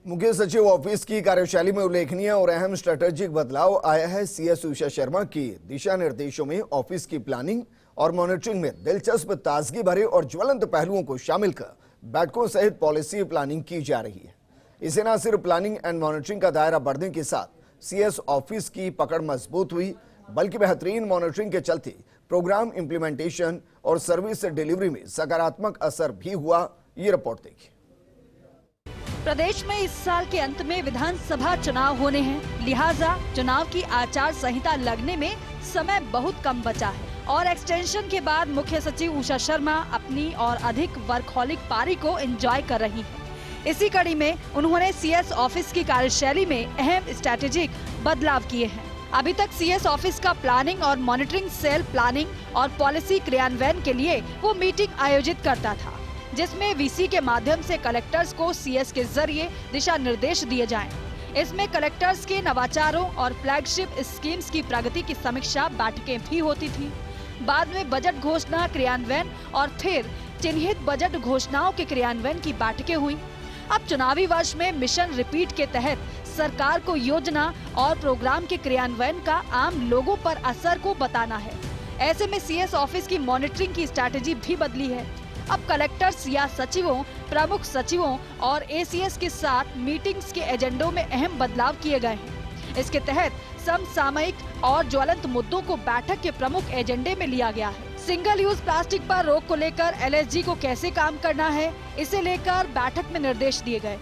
मुख्य सचिव ऑफिस की कार्यशैली में उल्लेखनीय और अहम स्ट्रेटेजिक बदलाव आया है। सीएस उषा शर्मा की दिशा निर्देशों में ऑफिस की प्लानिंग और मॉनिटरिंग में दिलचस्प, ताजगी भरे और ज्वलंत पहलुओं को शामिल कर बैठकों सहित पॉलिसी प्लानिंग की जा रही है। इसे न सिर्फ प्लानिंग एंड मॉनिटरिंग का दायरा बढ़ने के साथ सीएस ऑफिस की पकड़ मजबूत हुई, बल्कि बेहतरीन मॉनिटरिंग के चलते प्रोग्राम इंप्लीमेंटेशन और सर्विस डिलीवरी में सकारात्मक असर भी हुआ। ये रिपोर्ट देखिए। प्रदेश में इस साल के अंत में विधानसभा चुनाव होने हैं, लिहाजा चुनाव की आचार संहिता लगने में समय बहुत कम बचा है और एक्सटेंशन के बाद मुख्य सचिव उषा शर्मा अपनी और अधिक वर्कहॉलिक पारी को एंजॉय कर रही हैं। इसी कड़ी में उन्होंने सीएस ऑफिस की कार्यशैली में अहम स्ट्रैटेजिक बदलाव किए हैं। अभी तक सीएस ऑफिस का प्लानिंग और मॉनिटरिंग सेल प्लानिंग और पॉलिसी क्रियान्वयन के लिए वो मीटिंग आयोजित करता था, जिसमें वीसी के माध्यम से कलेक्टर्स को सीएस के जरिए दिशा निर्देश दिए जाएं। इसमें कलेक्टर्स के नवाचारों और फ्लैगशिप स्कीम्स की प्रगति की समीक्षा बैठकें भी होती थी। बाद में बजट घोषणा, क्रियान्वयन और फिर चिन्हित बजट घोषणाओं के क्रियान्वयन की बैठकें हुई। अब चुनावी वर्ष में मिशन रिपीट के तहत सरकार को योजना और प्रोग्राम के क्रियान्वयन का आम लोगों पर असर को बताना है। ऐसे में सीएस ऑफिस की मॉनिटरिंग की स्ट्रैटेजी भी बदली है। अब कलेक्टर्स या सचिवों, प्रमुख सचिवों और एसीएस के साथ मीटिंग्स के एजेंडों में अहम बदलाव किए गए हैं। इसके तहत समसामयिक और ज्वलंत मुद्दों को बैठक के प्रमुख एजेंडे में लिया गया है। सिंगल यूज प्लास्टिक पर रोक को लेकर एलएसजी को कैसे काम करना है, इसे लेकर बैठक में निर्देश दिए गए।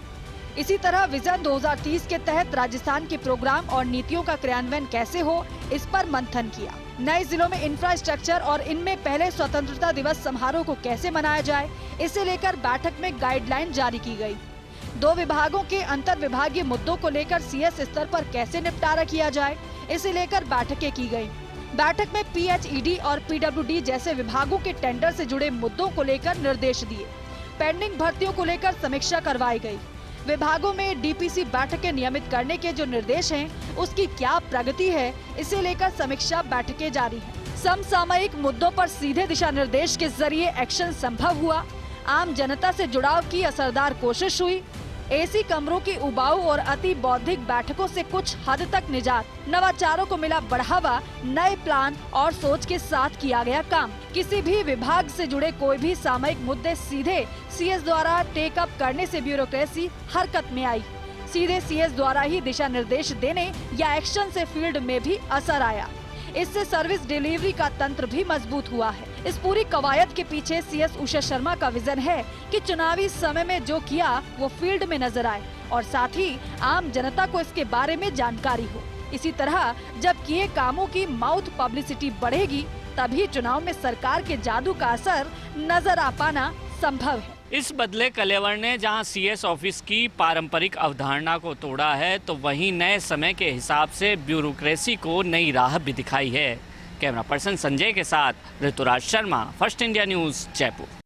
इसी तरह विजन 2030 के तहत राजस्थान के प्रोग्राम और नीतियों का क्रियान्वयन कैसे हो, इस पर मंथन किया। नए जिलों में इंफ्रास्ट्रक्चर और इनमें पहले स्वतंत्रता दिवस समारोह को कैसे मनाया जाए, इसे लेकर बैठक में गाइडलाइन जारी की गई। 2 विभागों के अंतर विभागीय मुद्दों को लेकर सीएस स्तर पर कैसे निपटारा किया जाए, इसे लेकर बैठकें की गयी। बैठक में पीएचईडी और पीडब्ल्यूडी जैसे विभागों के टेंडर से जुड़े मुद्दों को लेकर निर्देश दिए। पेंडिंग भर्तियों को लेकर समीक्षा करवाई गई। विभागों में डीपीसी बैठकें नियमित करने के जो निर्देश हैं, उसकी क्या प्रगति है, इसे लेकर समीक्षा बैठकें जारी हैं। समसामयिक मुद्दों पर सीधे दिशा निर्देश के जरिए एक्शन संभव हुआ। आम जनता से जुड़ाव की असरदार कोशिश हुई। एसी कमरों की उबाऊ और अति बौद्धिक बैठकों से कुछ हद तक निजात। नवाचारों को मिला बढ़ावा। नए प्लान और सोच के साथ किया गया काम। किसी भी विभाग से जुड़े कोई भी सामयिक मुद्दे सीधे सीएस द्वारा टेक अप करने से ब्यूरोक्रेसी हरकत में आई। सीधे सीएस द्वारा ही दिशा निर्देश देने या एक्शन से फील्ड में भी असर आया। इससे सर्विस डिलीवरी का तंत्र भी मजबूत हुआ है। इस पूरी कवायद के पीछे सीएस उषा शर्मा का विजन है कि चुनावी समय में जो किया वो फील्ड में नजर आए और साथ ही आम जनता को इसके बारे में जानकारी हो। इसी तरह जब किए कामों की माउथ पब्लिसिटी बढ़ेगी, तभी चुनाव में सरकार के जादू का असर नजर आ पाना संभव है। इस बदले कलेवर ने जहां सीएस ऑफिस की पारंपरिक अवधारणा को तोड़ा है, तो वहीं नए समय के हिसाब से ब्यूरोक्रेसी को नई राह भी दिखाई है। कैमरा पर्सन संजय के साथ Rituraj Sharma, first India news, Jaipur.